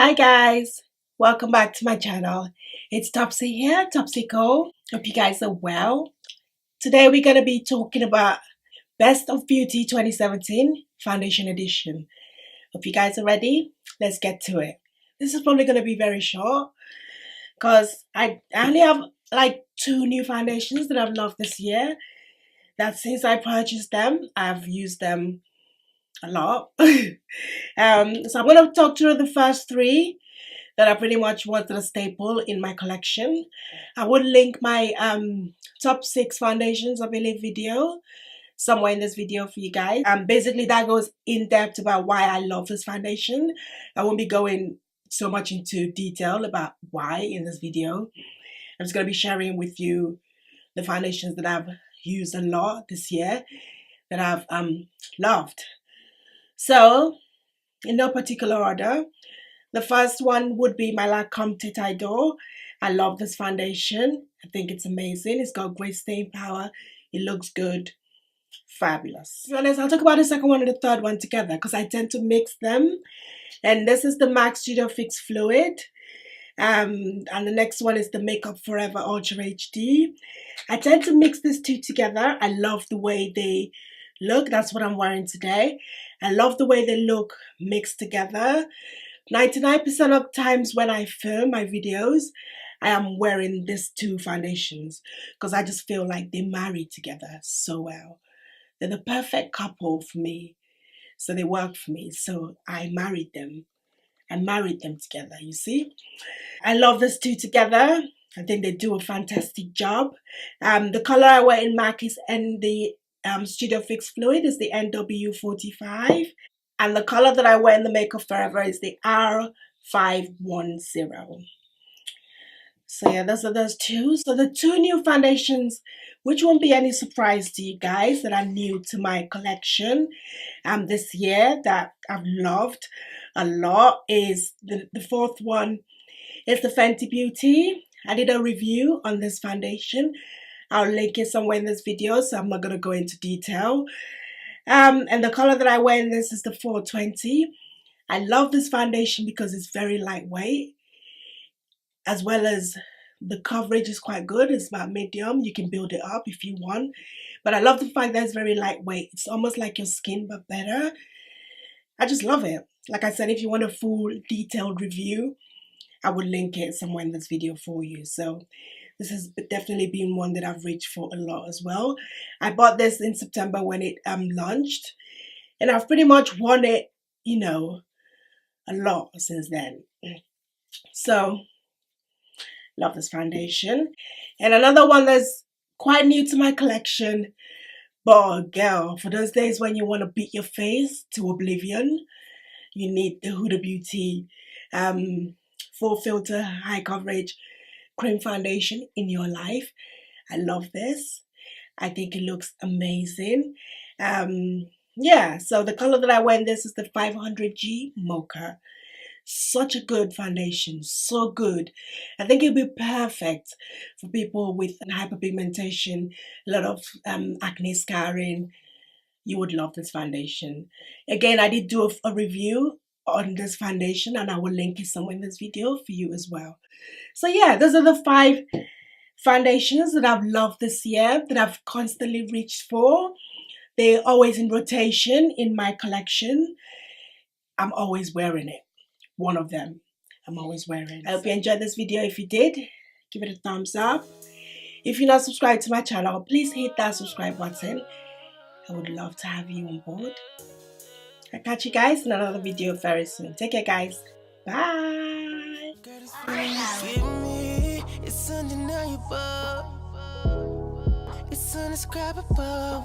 Hi guys, welcome back to my channel. It's Topsy here, Topsy Co. Hope you guys are well. Today we're going to be talking about Best of Beauty 2017 Foundation Edition. Hope you guys are ready. Let's get to it. This is probably going to be very short because I only have like 2 new foundations that I've loved this year. That since I purchased them, I've used them a lot. So I'm going to talk through the first 3 that I pretty much wanted a staple in my collection. I would link my top 6 foundations, I believe, video somewhere in this video for you guys. Basically that goes in depth about why I love this foundation. I won't be going so much into detail about why in this video. I'm just going to be sharing with you the foundations that I've used a lot this year that I've loved. So, in no particular order, the first one would be my Lancome Teint Idole. I love this foundation. I think it's amazing. It's got great staying power. It looks good. Fabulous. To be honest, I'll talk about the second one and the third one together because I tend to mix them. And this is the MAC Studio Fix Fluid. And the next one is the Makeup Forever Ultra HD. I tend to mix these 2 together. I love the way they look. That's what I'm wearing today. I love the way they look mixed together. 99% of times when I film my videos, I am wearing these 2 foundations because I just feel like they marry together so well. They're the perfect couple for me. So they work for me. So I married them. I married them together, you see. I love these 2 together. I think they do a fantastic job. The color I wear in MAC is in the Studio Fix Fluid is the NW45. And the color that I wear in the Makeup Forever is the R510. So yeah, those are those 2. So the 2 new foundations, which won't be any surprise to you guys that are new to my collection this year that I've loved a lot, is the 4th one is the Fenty Beauty. I did a review on this foundation. I'll link it somewhere in this video, so I'm not going to go into detail. And the color that I wear in this is the 420. I love this foundation because it's very lightweight, as well as the coverage is quite good. It's about medium. You can build it up if you want. But I love the fact that it's very lightweight. It's almost like your skin, but better. I just love it. Like I said, if you want a full detailed review, I would link it somewhere in this video for you. So this has definitely been one that I've reached for a lot as well. I bought this in September when it launched. And I've pretty much worn it, you know, a lot since then. So, love this foundation. And another one that's quite new to my collection. But girl, for those days when you want to beat your face to oblivion, you need the Huda Beauty Full Filter High Coverage Cream Foundation in your life. I love this. I think it looks amazing. Yeah, so the color that I wear in this is the 500G Mocha. Such a good foundation, so good. I think it'll be perfect for people with hyperpigmentation, a lot of acne scarring. You would love this foundation. Again, I did do a review on this foundation and I will link it somewhere in this video for you as well. So yeah, those are the 5 foundations that I've loved this year, that I've constantly reached for. They're always in rotation in my collection. I'm always wearing it. One of them I'm always wearing. I hope you enjoyed this video. If you did, give it a thumbs up. If you're not subscribed to my channel, please hit that subscribe button. I would love to have you on board. I'll catch you guys in another video very soon. Take care, guys. Bye. It's undeniable. It's indescribable.